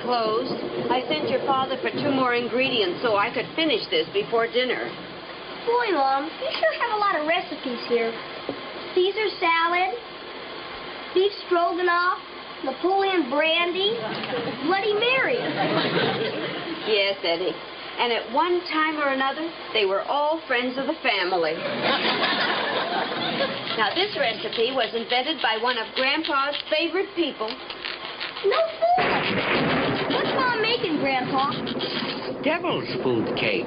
closed. I sent your father for 2 more ingredients so I could finish this before dinner. Boy, Mom, you sure have a lot of recipes here. Caesar salad, beef stroganoff, Napoleon brandy, Bloody Mary. Yes, Eddie. And at one time or another, they were all friends of the family. Now, this recipe was invented by one of Grandpa's favorite people. No fool! What's Mom making, Grandpa? Devil's food cake.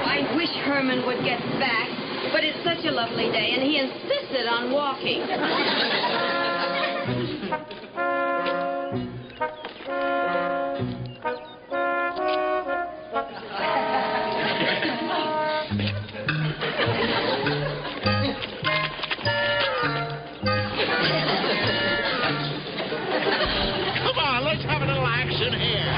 I wish Herman would get back, but it's such a lovely day, and he insisted on walking. Come on, let's have a little action here.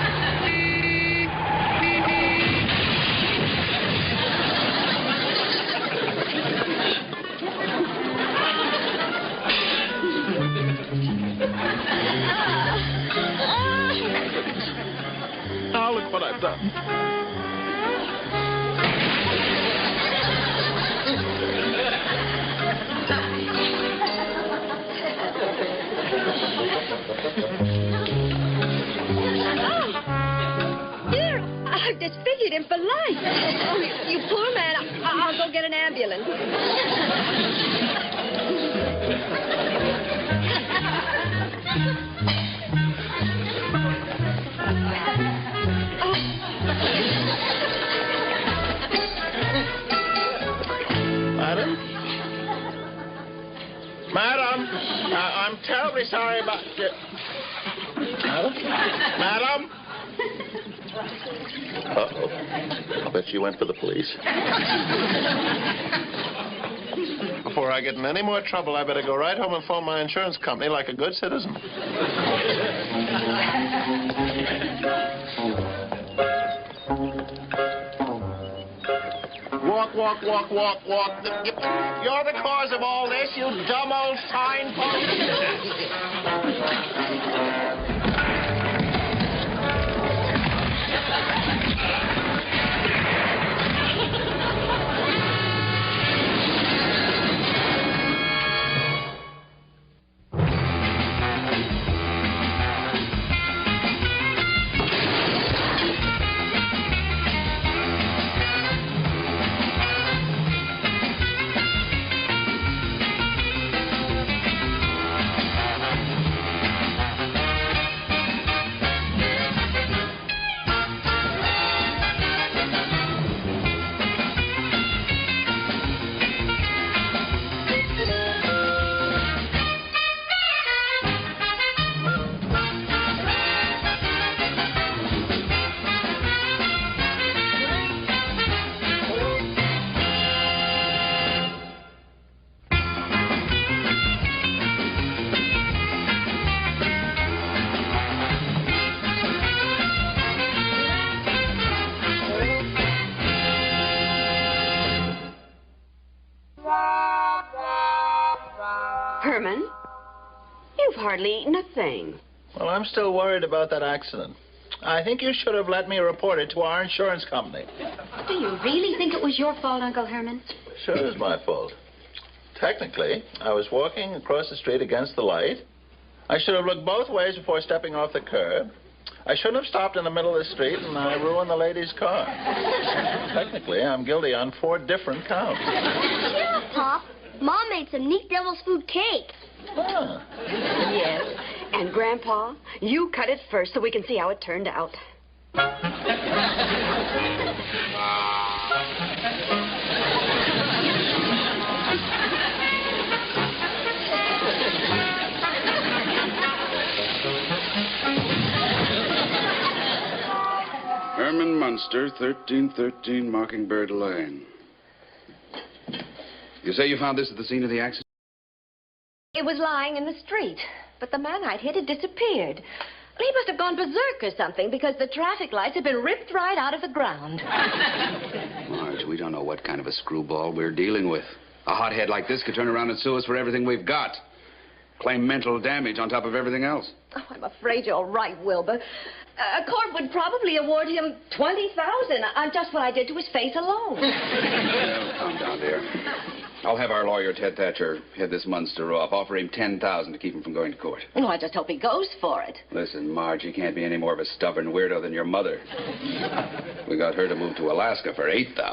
Now look what I've done. Dear, I've disfigured him for life. Oh, you poor man. I'll go get an ambulance. Madam, I'm terribly sorry about you. Madam? Uh-oh. I'll bet she went for the police. Before I get in any more trouble, I better go right home and phone my insurance company like a good citizen. Walk, walk, walk, walk, walk. You're the cause of all this, you dumb old signpost. Herman, you've hardly eaten a thing. Well, I'm still worried about that accident. I think you should have let me report it to our insurance company. Do you really think it was your fault, Uncle Herman? Sure, it was my fault. Technically, I was walking across the street against the light. I should have looked both ways before stepping off the curb. I shouldn't have stopped in the middle of the street, and I ruined the lady's car. Technically, I'm guilty on 4 different counts. Yeah, Pop. Mom made some neat devil's food cake. Ah. Yes. And, Grandpa, you cut it first so we can see how it turned out. Herman Munster, 1313 Mockingbird Lane. You say you found this at the scene of the accident? It was lying in the street, but the man I'd hit had disappeared. He must have gone berserk or something because the traffic lights had been ripped right out of the ground. Marge, we don't know what kind of a screwball we're dealing with. A hothead like this could turn around and sue us for everything we've got. Claim mental damage on top of everything else. Oh, I'm afraid you're right, Wilbur. A court would probably award him $20,000 on just what I did to his face alone. Well, calm down, dear. I'll have our lawyer, Ted Thatcher, head this Munster off. Offer him $10,000 to keep him from going to court. No, I just hope he goes for it. Listen, Marge, you can't be any more of a stubborn weirdo than your mother. We got her to move to Alaska for $8,000. 11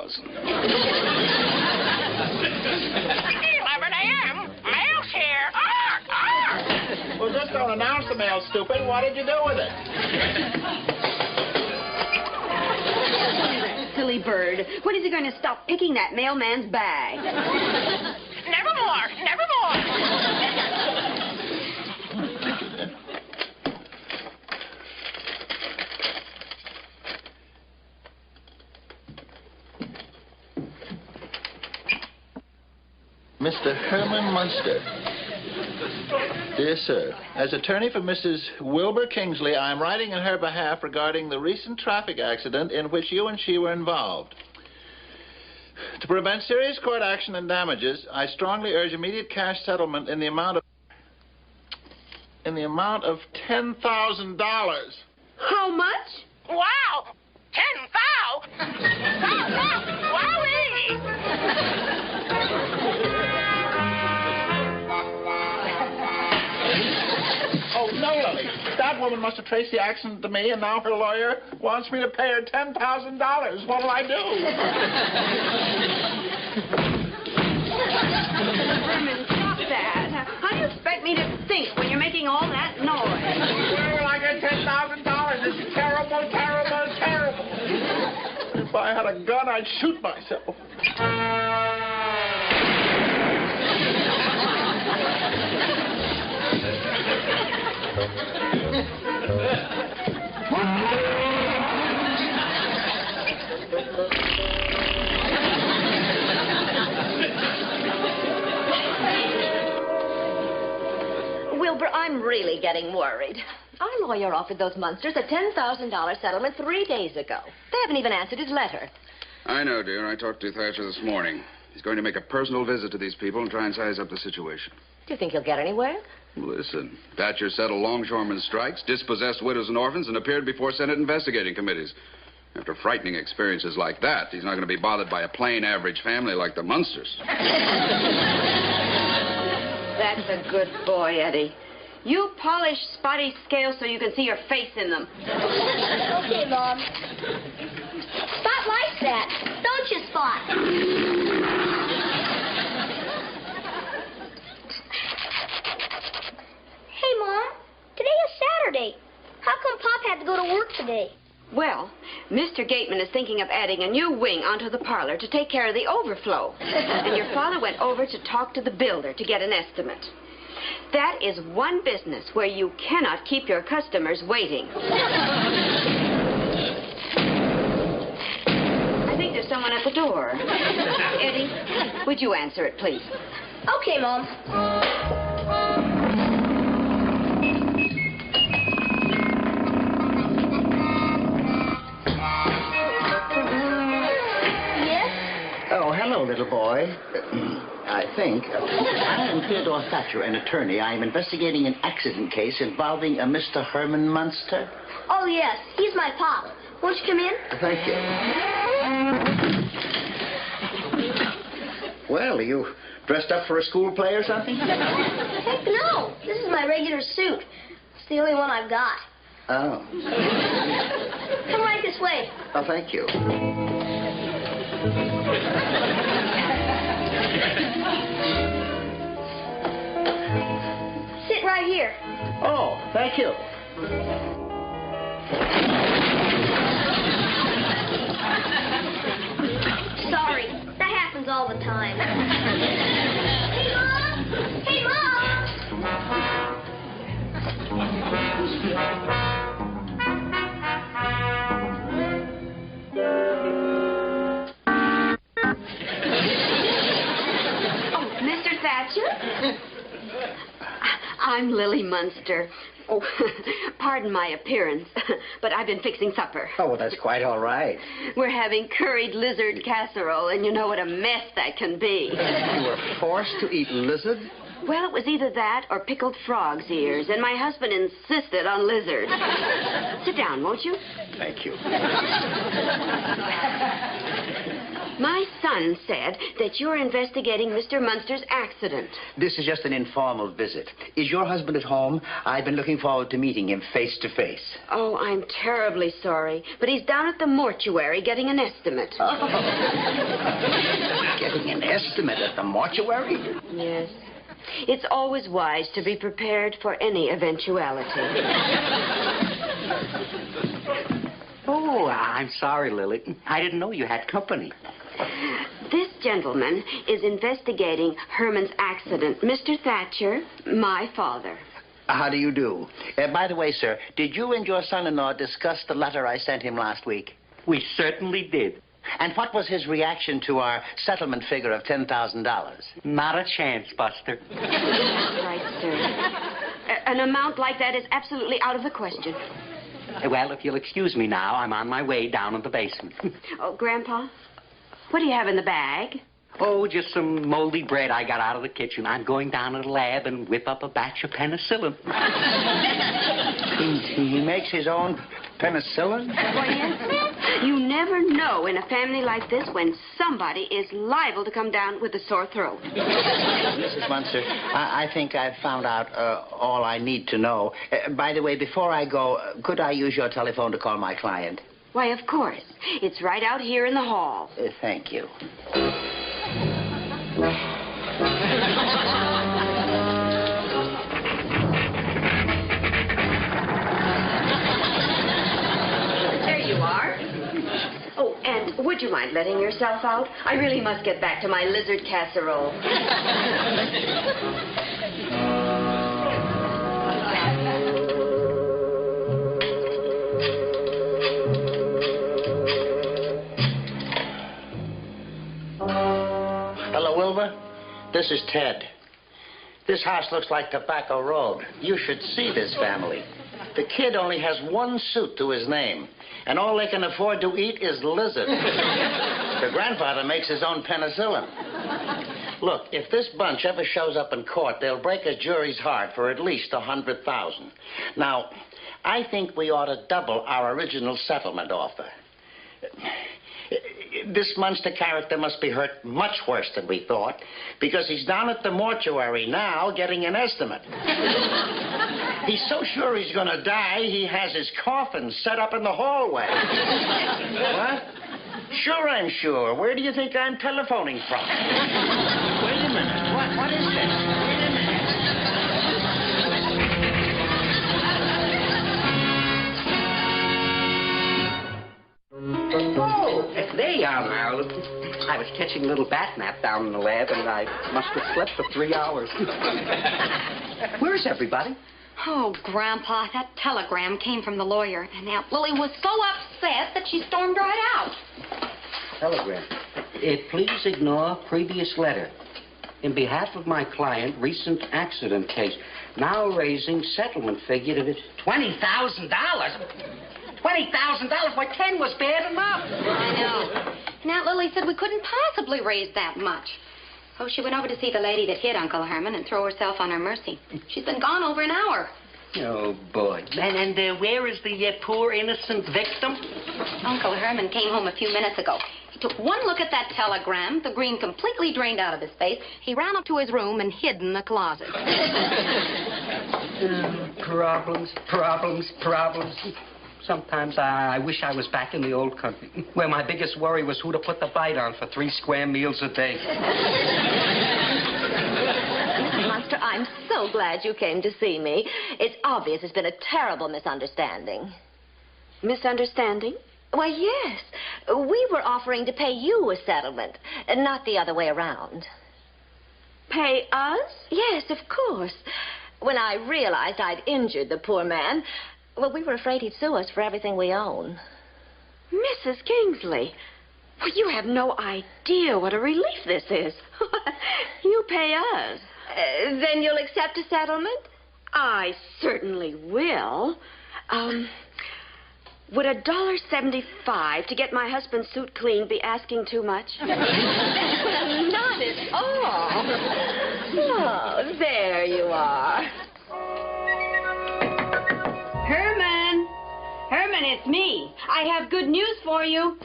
a.m. Mail's here. Arr, arr. Well, just don't announce the mail, stupid. What did you do with it? Silly bird. When is he going to stop picking that mailman's bag? Nevermore. Nevermore. Mr. Herman Munster. Dear sir, as attorney for Mrs. Wilbur Kingsley, I am writing in her behalf regarding the recent traffic accident in which you and she were involved. To prevent serious court action and damages, I strongly urge immediate cash settlement in the amount of $10,000. How much? Wow. 10,000. Wowee. Oh, no, Lily. That woman must have traced the accident to me, and now her lawyer wants me to pay her $10,000. What'll I do? Herman, stop that. How do you expect me to think when you're making all that noise? Where will I get $10,000? It's terrible, terrible, terrible. If I had a gun, I'd shoot myself. Wilbur, I'm really getting worried. Our lawyer offered those Munsters a $10,000 settlement 3 days ago. They haven't even answered his letter. I know, dear. I talked to Thatcher this morning. He's going to make a personal visit to these people and try and size up the situation. Do you think he'll get anywhere? Listen, Thatcher settled longshoremen strikes, dispossessed widows and orphans, and appeared before Senate investigating committees. After frightening experiences like that, he's not going to be bothered by a plain, average family like the Munsters. That's a good boy, Eddie. You polish Spotty's scales so you can see your face in them. Okay, Mom. Spot likes that. Don't you, Spot? Hey, Mom. Today is Saturday. How come Pop had to go to work today? Well, Mr. Gateman is thinking of adding a new wing onto the parlor to take care of the overflow. And your father went over to talk to the builder to get an estimate. That is one business where you cannot keep your customers waiting. I think there's someone at the door. Eddie, would you answer it, please? Okay, Mom. Hello, little boy. I think. I am Theodore Thatcher, an attorney. I am investigating an accident case involving a Mr. Herman Munster. Oh, yes. He's my pop. Won't you come in? Thank you. Well, are you dressed up for a school play or something? Heck no. This is my regular suit. It's the only one I've got. Oh. Come right this way. Oh, thank you. Sit right here. Oh, thank you. Sorry. That happens all the time. Hey, Mom! Hey, Mom! Oh, Mr. Thatcher? I'm Lily Munster. Oh, pardon my appearance, but I've been fixing supper. Oh, well, that's quite all right. We're having curried lizard casserole, and you know what a mess that can be. You were forced to eat lizard? Well, it was either that or pickled frog's ears, and my husband insisted on lizard. Sit down, won't you? Thank you. My son said that you're investigating Mr. Munster's accident. This is just an informal visit. Is your husband at home? I've been looking forward to meeting him face to face. Oh, I'm terribly sorry, but he's down at the mortuary getting an estimate. Oh. Getting an estimate at the mortuary? Yes. It's always wise to be prepared for any eventuality. Oh, I'm sorry, Lily. I didn't know you had company. This gentleman is investigating Herman's accident. Mr. Thatcher, my father. How do you do? By the way, sir, did you and your son-in-law discuss the letter I sent him last week? We certainly did. And what was his reaction to our settlement figure of $10,000? Not a chance, Buster. That's right, sir. An amount like that is absolutely out of the question. Well, if you'll excuse me now, I'm on my way down in the basement. Oh, Grandpa, what do you have in the bag? Oh, just some moldy bread I got out of the kitchen. I'm going down to the lab and whip up a batch of penicillin. He makes his own penicillin? Well, yes. You never know in a family like this when somebody is liable to come down with a sore throat. Mrs. Munster, I think I've found out all I need to know. By the way, before I go, could I use your telephone to call my client? Why, of course. It's right out here in the hall. Thank you. There you are. Oh, and would you mind letting yourself out? I really must get back to my lizard casserole. Hello, Wilbur. This is Ted. This house looks like Tobacco Road. You should see this family. The kid only has one suit to his name, and all they can afford to eat is lizard. The grandfather makes his own penicillin. Look, if this bunch ever shows up in court, they'll break a jury's heart for at least $100,000. Now, I think we ought to double our original settlement offer. This Munster character must be hurt much worse than we thought, because he's down at the mortuary now getting an estimate. He's so sure he's going to die, he has his coffin set up in the hallway. What? Sure I'm sure. Where do you think I'm telephoning from? Wait a minute. What is this? Wait a minute. Oh, there you are, Marilyn. I was catching a little bat nap down in the lab, and I must have slept for 3 hours. Where's everybody? Oh, Grandpa, that telegram came from the lawyer, and Aunt Lily was so upset that she stormed right out. Telegram. Please ignore previous letter. In behalf of my client, recent accident case, now raising settlement figure to $20,000. $20,000? Why, 10 was bad enough. I know. And Aunt Lily said we couldn't possibly raise that much. Oh, she went over to see the lady that hit Uncle Herman and throw herself on her mercy. She's been gone over an hour. Oh, boy. And where is the poor innocent victim? Uncle Herman came home a few minutes ago. He took one look at that telegram, the green completely drained out of his face. He ran up to his room and hid in the closet. Problems. Sometimes I wish I was back in the old country, where my biggest worry was who to put the bite on for 3 square meals a day. Mr. Munster, I'm so glad you came to see me. It's obvious there's been a terrible misunderstanding. Misunderstanding? Why, yes. We were offering to pay you a settlement, not the other way around. Pay us? Yes, of course. When I realized I'd injured the poor man, well, we were afraid he'd sue us for everything we own. Mrs. Kingsley, well, you have no idea what a relief this is. You pay us. Then you'll accept a settlement? I certainly will. Would $1.75 to get my husband's suit cleaned be asking too much? Not at all. Oh, there you are. Herman! Herman, it's me. I have good news for you.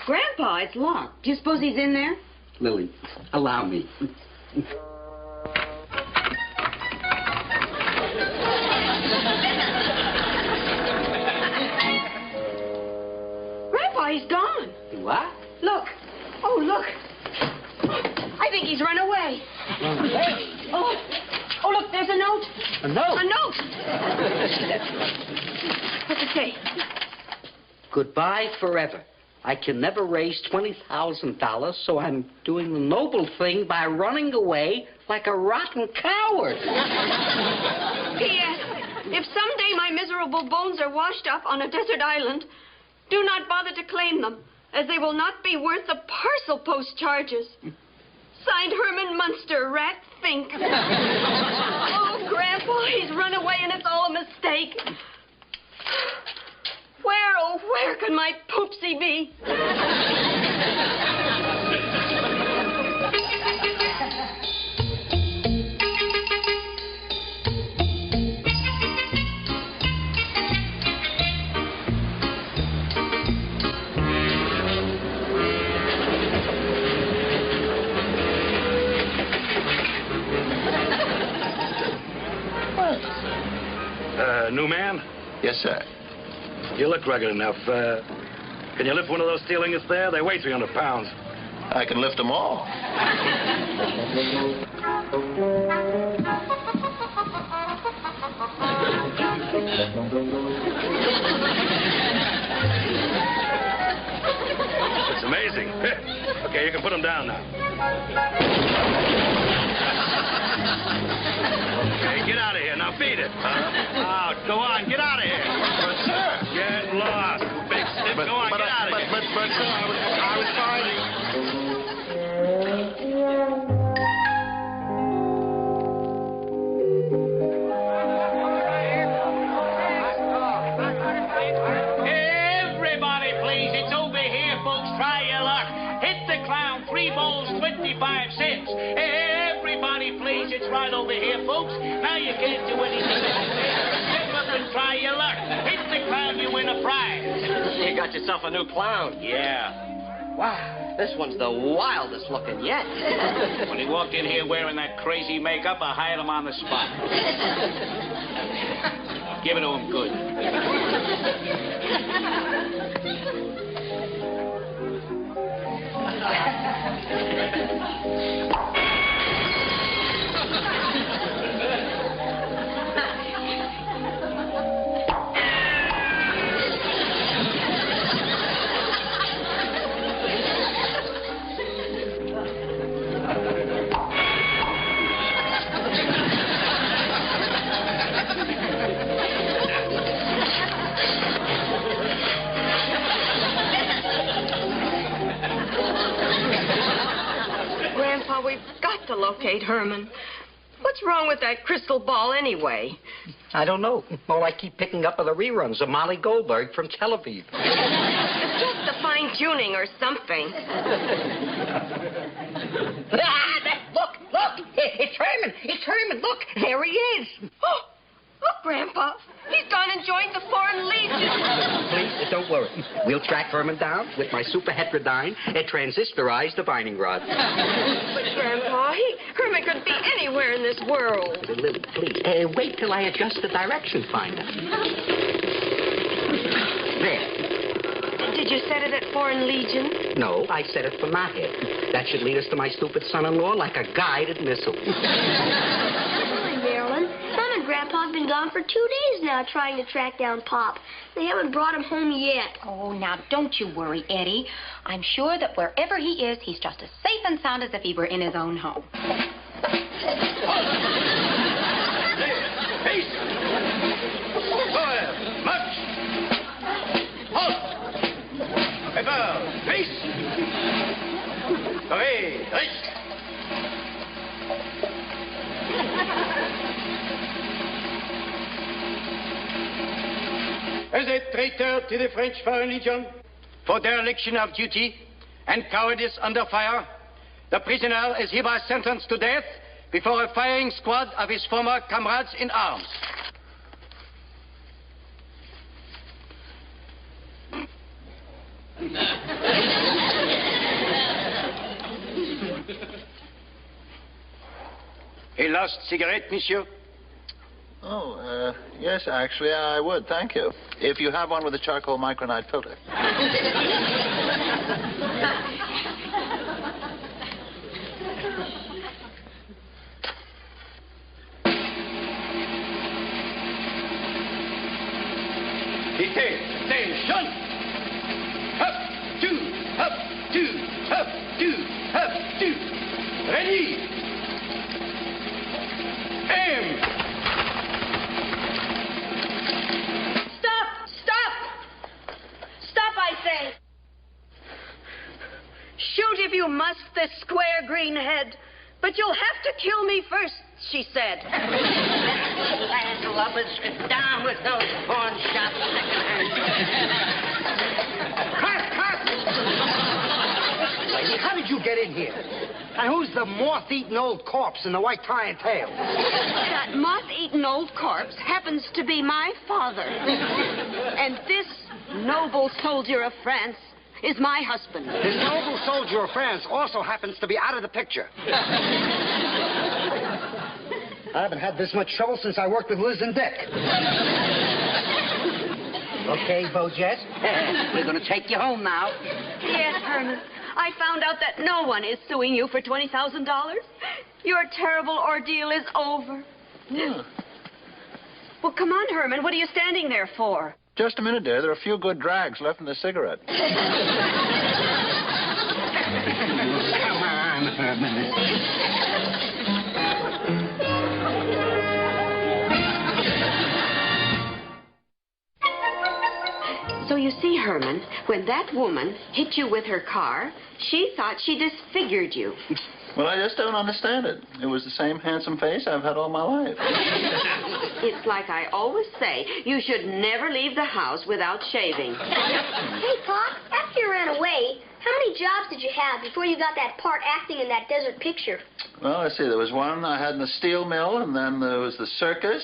Grandpa, it's locked. Do you suppose he's in there? Lily, allow me. Grandpa, he's gone. What? Look. Oh, look. I think he's run away. Oh, look, there's a note. A note? A note. What's it say? Goodbye forever. I can never raise $20,000, so I'm doing the noble thing by running away like a rotten coward. P.S. If someday my miserable bones are washed up on a desert island, do not bother to claim them, as they will not be worth the parcel post charges. Signed, Herman Munster, rat think. Oh, Grandpa, he's run away and it's all a mistake. Where, oh, where can my poopsie be? New man? Yes, sir. You look rugged enough. Can you lift one of those steel ingots there? They weigh 300 pounds. I can lift them all. It's amazing. Okay, you can put them down now. Okay, get out of here. Now feed it. Out. Go on, get out of here. But, sir. Get lost, big stiff. Go on, get out of here. But, sir, I was fighting. Everybody, please. It's over here, folks. Try your luck. Hit the clown. 3 bowls, 25 cents. Everybody, please. It's right over here, folks. Now you can't do anything. Step up and try your luck. Hit the clown, you win a prize. You got yourself a new clown. Yeah. Wow, this one's the wildest looking yet. When he walked in here wearing that crazy makeup, I hired him on the spot. Give it to him good. Grandpa, we've got to locate Herman. What's wrong with that crystal ball anyway? I don't know. All I keep picking up are the reruns of Molly Goldberg from Tel Aviv. It's just the fine-tuning or something. Look! It's Herman! It's Herman! Look! There he is! Oh, look, Grandpa. He's gone and joined the Foreign Legion. Please, don't worry. We'll track Herman down with my superheterodyne and transistorized divining rod. But, Grandpa, Herman could be anywhere in this world. Lily, please, wait till I adjust the direction finder. There. Did you set it at Foreign Legion? No, I set it for my head. That should lead us to my stupid son-in-law like a guided missile. Hi, Marilyn. Mom and Grandpa have been gone for 2 days now trying to track down Pop. They haven't brought him home yet. Oh, now, don't you worry, Eddie. I'm sure that wherever he is, he's just as safe and sound as if he were in his own home. Peace. Much. Halt. Peace. Hey, as a traitor to the French Foreign Legion for dereliction of duty and cowardice under fire, the prisoner is hereby sentenced to death before a firing squad of his former comrades in arms. A last cigarette, monsieur? Oh, yes, actually, I would, thank you. If you have one with a charcoal micronite filter. Attention! Up, two, up, two, up, two, up, two. Ready? Aim! Stop, I say! Shoot if you must, this square green head. But you'll have to kill me first, she said. Landlubbers, down with those pawn shop second-hand. Cut! Lady, how did you get in here? And who's the moth-eaten old corpse in the white tie and tail? That moth-eaten old corpse happens to be my father. And this noble soldier of France is my husband. This noble soldier of France also happens to be out of the picture. I haven't had this much trouble since I worked with Liz and Dick. Okay, Bojet, we're going to take you home now. Yes, Herman. I found out that no one is suing you for $20,000. Your terrible ordeal is over. Yeah. Well, come on, Herman. What are you standing there for? Just a minute, dear. There are a few good drags left in the cigarette. Come on, Herman. So you see, Herman, when that woman hit you with her car, she thought she disfigured you. Well, I just don't understand it. It was the same handsome face I've had all my life. It's like I always say, you should never leave the house without shaving. Hey, Pop, after you ran away, how many jobs did you have before you got that part acting in that desert picture? Well, let's see. There was one I had in the steel mill, and then there was the circus,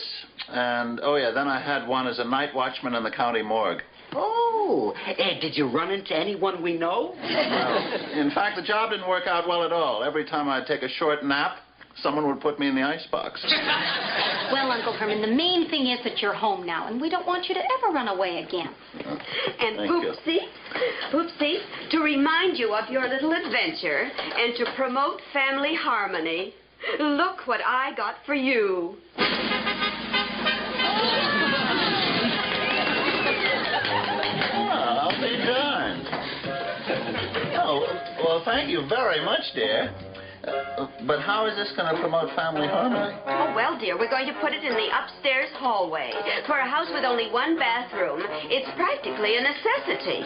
and, oh, yeah, then I had one as a night watchman in the county morgue. Oh, did you run into anyone we know? Well, in fact, the job didn't work out well at all. Every time I'd take a short nap, someone would put me in the icebox. Well, Uncle Herman, the main thing is that you're home now, and we don't want you to ever run away again. And Poopsie, to remind you of your little adventure and to promote family harmony, look what I got for you. I'll be darned. Oh, well, thank you very much, dear. But how is this going to promote family harmony? Oh, well, dear, we're going to put it in the upstairs hallway. For a house with only one bathroom, it's practically a necessity.